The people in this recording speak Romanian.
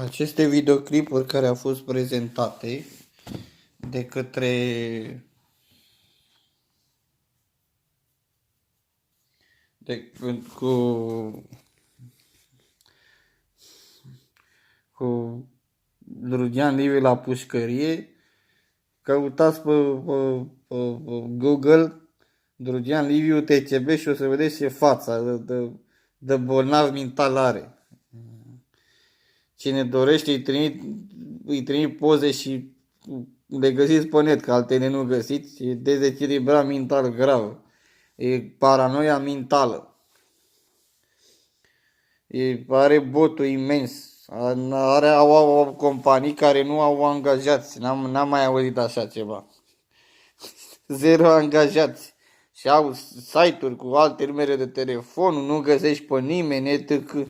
Aceste videoclipuri care au fost prezentate de către de, cu Drugean Liviu la pușcărie, căutați pe Google Drugean Liviu TCB și o să vedeți ce fața de bolnav mental are. Cine dorește îi trimit poze și le găsiți pe net, că altele nu găsiți. E dezechilibrat mental grav. E paranoia mentală. Are botul imens. Au companii care nu au angajați. N-am mai auzit așa ceva. Zero angajați. Și au site-uri cu alte numere de telefon, nu găsești pe nimeni, etc.